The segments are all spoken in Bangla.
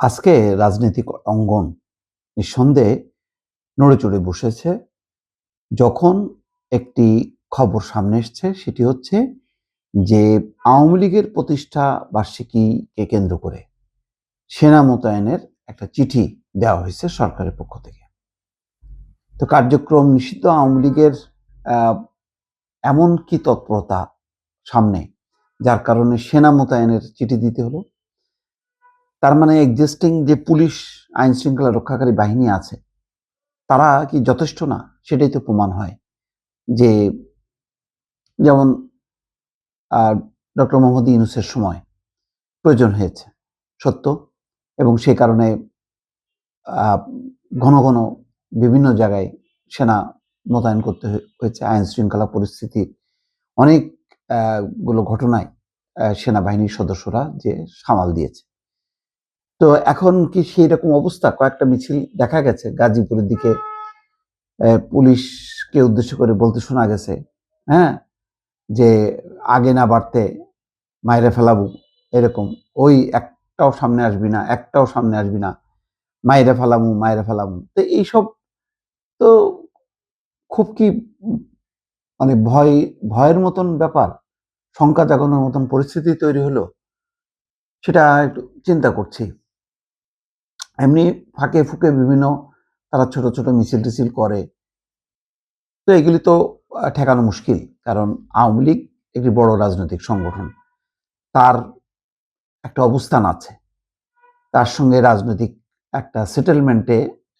আজকে রাজনৈতিক অঙ্গন নিঃসন্দেহে নড়েচড়ে বসেছে যখন একটি খবর সামনে এসছে সেটি হচ্ছে যে আওয়ামী লীগের প্রতিষ্ঠা বার্ষিকীকে কেন্দ্র করে সেনা মোতায়েনের একটা চিঠি দেওয়া হয়েছে সরকারের পক্ষ থেকে। তো কার্যক্রম নিষিদ্ধ আওয়ামী লীগের এমন কি তৎপরতা সামনে যার কারণে সেনা মোতায়েনের চিঠি দিতে হলো। তার মানে এক্সিস্টিং যে পুলিশ আইন শৃঙ্খলা রক্ষাকারী বাহিনী আছে তারা কি যথেষ্ট না? সেটাই তো প্রমাণ হয় যে যেমন ডক্টর মোহাম্মদ ইউনূসের সময় প্রয়োজন হয়েছে সত্য, এবং সে কারণে ঘন ঘন বিভিন্ন জায়গায় সেনা মোতায়েন করতে হয়েছে। আইন শৃঙ্খলা পরিস্থিতি অনেক গুলো ঘটনায় সেনাবাহিনীর সদস্যরা যে সামাল দিয়েছে। তো এখন কি সেই রকম অবস্থা? কয়েকটা মিছিল দেখা গেছে গাজীপুরের দিকে, পুলিশকে উদ্দেশ্য করে বলতে শোনা গেছে, হ্যাঁ, যে আগে না বাড়তে মাইরে ফেলাবো, এরকম। ওই একটাও সামনে আসবি না, একটাও সামনে আসবি না, মাইরে ফেলামু, মাইরে ফেলামু। তো এইসব তো খুব কি মানে ভয়ের মতন ব্যাপার, শঙ্কা জাগানোর মতন পরিস্থিতি তৈরি হলো, সেটা একটু চিন্তা করছি। এমনি ফাঁকে ফুঁকে বিভিন্ন তারা ছোট ছোট মিছিল টিছিল করে, তো এগুলি তো ঠেকানো মুশকিল। কারণ আওয়ামী লীগ একটি বড় রাজনৈতিক সংগঠন, তার একটা অবস্থান আছে, তার সঙ্গে রাজনৈতিক একটা সেটেলমেন্টে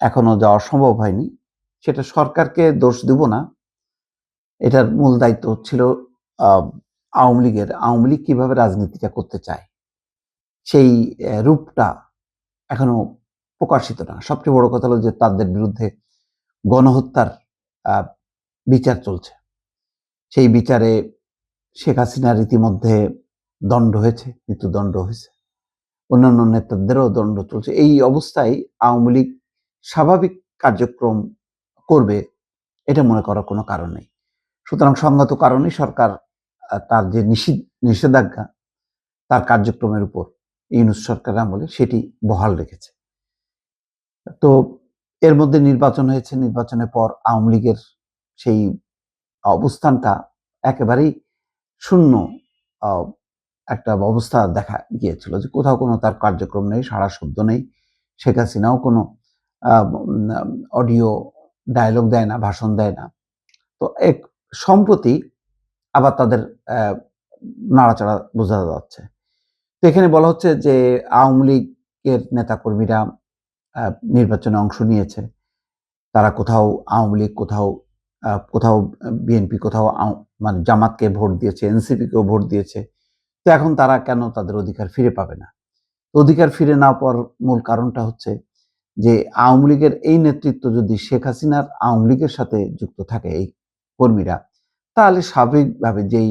এখনো যাওয়া সম্ভব হয়নি। সেটা সরকারকে দোষ দিব না, এটার মূল দায়িত্ব ছিল আওয়ামী লীগের। আওয়ামী লীগ কিভাবে রাজনীতিটা করতে চায় সেই রূপটা এখনো প্রকাশিত না। সবচেয়ে বড় কথা হলো যে তাদের বিরুদ্ধে গণহত্যার বিচার চলছে। সেই বিচারে শেখ হাসিনার ইতিমধ্যে দণ্ড হয়েছে, মৃত্যুদণ্ড হয়েছে, অন্যান্য নেতাদেরও দণ্ড চলছে। এই অবস্থায় আওয়ামী লীগ স্বাভাবিক কার্যক্রম করবে এটা মনে করার কোনো কারণ নেই। সুতরাং সংগত কারণেই সরকার তার যে নিষেধাজ্ঞা তার কার্যক্রমের উপর ইউনূস সরকার আমলে সেটি বহাল রেখেছে। তো এর মধ্যে নির্বাচন হয়েছে, নির্বাচনের পর আওয়ামী লীগের সেই অবস্থানটা একেবারেই শূন্য একটা অবস্থা দেখা গিয়েছিল, যে কোথাও কোনো তার কার্যক্রম নেই, সাড়া শব্দ নেই। শেখ হাসিনাও কোনো অডিও ডায়ালগ দেয় না, ভাষণ দেয় না। তো এক সম্প্রতি আবার তাদের নাড়াচাড়া বোঝা যাচ্ছে। তো এখানে বলা হচ্ছে যে আওয়ামী লীগের নেতাকর্মীরা নির্বাচনে অংশ নিয়েছে, তারা কোথাও আওয়ামী লীগ, কোথাও বিএনপি, কোথাও মানে জামাতকে ভোট দিয়েছে, এনসিপিকেও ভোট দিয়েছে। তো এখন তারা কেন তাদের অধিকার ফিরে পাবে না? অধিকার ফিরে না পাওয়ার মূল কারণটা হচ্ছে যে আওয়ামী লীগের এই নেতৃত্ব যদি শেখ হাসিনার আওয়ামী লীগের সাথে যুক্ত থাকে, এই কর্মীরা, তাহলে স্বাভাবিকভাবে যেই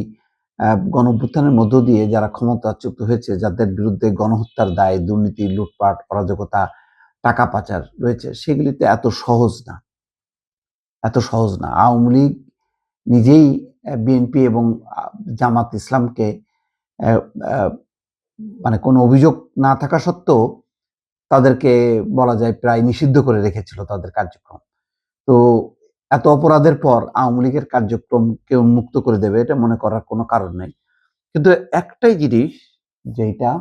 গণঅভ্যুত্থানের মধ্য দিয়ে যারা ক্ষমতাচ্যুত হয়েছে, যাদের বিরুদ্ধে গণহত্যার দায়, দুর্নীতি, লুটপাট, অরাজকতা, টাকা পাচার রয়েছে, সেগুলিতে এত সহজ না, এত সহজ না। আওয়ামী লীগ নিজেই বিএনপি এবং জামাত ইসলামকে মানে কোনো অভিযোগ না থাকা সত্ত্বেও তাদেরকে বলা যায় প্রায় নিষিদ্ধ করে রেখেছিল তাদের কার্যক্রম। তো এত অপরাধের পর আওয়ামী লীগের কার্যক্রমকে উন্মুক্ত করে দেবে এটা মনে করার কোনো কারণ নেই। কিন্তু একটাই জিনিস যেটা,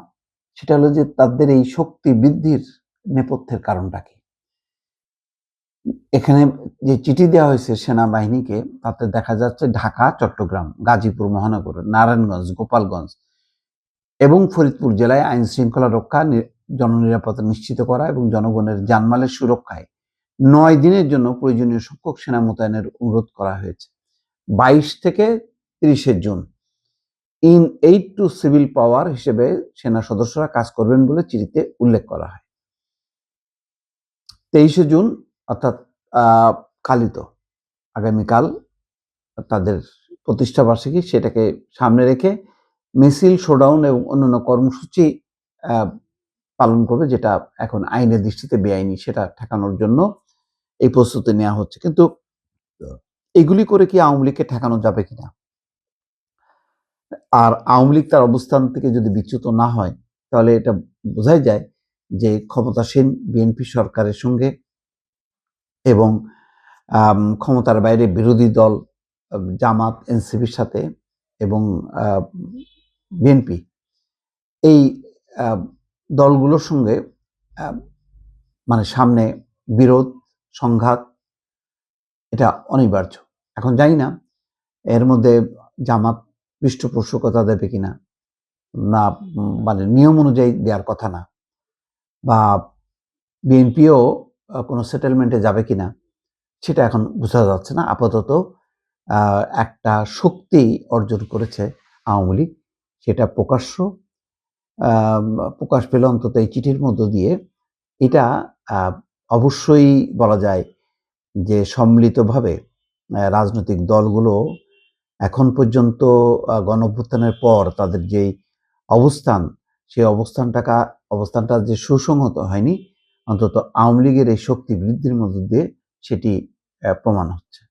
সেটা হলো যে তাদের এই শক্তি বৃদ্ধির নেপথ্যের কারণটা কি? এখানে যে চিঠি দেওয়া হয়েছে সেনাবাহিনীকে, তাতে দেখা যাচ্ছে ঢাকা, চট্টগ্রাম, গাজীপুর মহানগর, নারায়ণগঞ্জ, গোপালগঞ্জ এবং ফরিদপুর জেলায় আইন শৃঙ্খলা রক্ষা, জননিরাপত্তা নিশ্চিত করা এবং জনগণের জানমালের সুরক্ষায় 9 দিনের জন্য প্রয়োজনীয় সংখ্যক সেনা মোতায়েনের অনুরোধ করা হয়েছে। 22 থেকে 30 June in aid two civil পাওয়ার হিসেবে সেনা সদস্যরা কাজ করবেন বলে চিঠিতে উল্লেখ করা হয়। 23 জুন অর্থাৎ কালিত আগামীকাল তাদের প্রতিষ্ঠা বার্ষিকী, সেটাকে সামনে রেখে মিছিল, শোডাউন এবং অন্যান্য কর্মসূচি পালন করবে, যেটা এখন আইনের দৃষ্টিতে বেআইনি, সেটা ঠেকানোর জন্য এই প্রস্তুতি নেওয়া হচ্ছে। কিন্তু এগুলি করে কি আওয়ামী লীগকে ঠেকানো যাবে কিনা? আর আওয়ামী লীগ তার অবস্থান থেকে যদি বিচ্যুত না হয়, তাহলে এটা বোঝাই যায় যে ক্ষমতাসীন বিএনপি সরকারের সঙ্গে এবং ক্ষমতার বাইরে বিরোধী দল জামাত, এনসিপির সাথে এবং বিএনপি এই দলগুলোর সঙ্গে মানে সামনে বিরোধ, সংঘাত এটা অনিবার্য। এখন জানি না এর মধ্যে জামাত পৃষ্ঠপোষকতা দেবে কিনা, না মানে নিয়ম অনুযায়ী দেওয়ার কথা না, বা বিএনপিও কোনো সেটেলমেন্টে যাবে কিনা সেটা এখন বোঝা যাচ্ছে না। আপাতত একটা শক্তি অর্জন করেছে আওয়ামী লীগ, সেটা প্রকাশ পেল অন্তত এই চিঠির মধ্য দিয়ে। এটা অবশ্যই বলা যায় যে সম্মিলিতভাবে রাজনৈতিক দলগুলো এখন পর্যন্ত গণঅভ্যুত্থানের পর তাদের যেই অবস্থান, সেই অবস্থানটা যে সুসংহত হয়নি, অন্তত আওয়ামী লীগের এই শক্তি বৃদ্ধির মধ্য দিয়ে সেটি প্রমাণ হচ্ছে।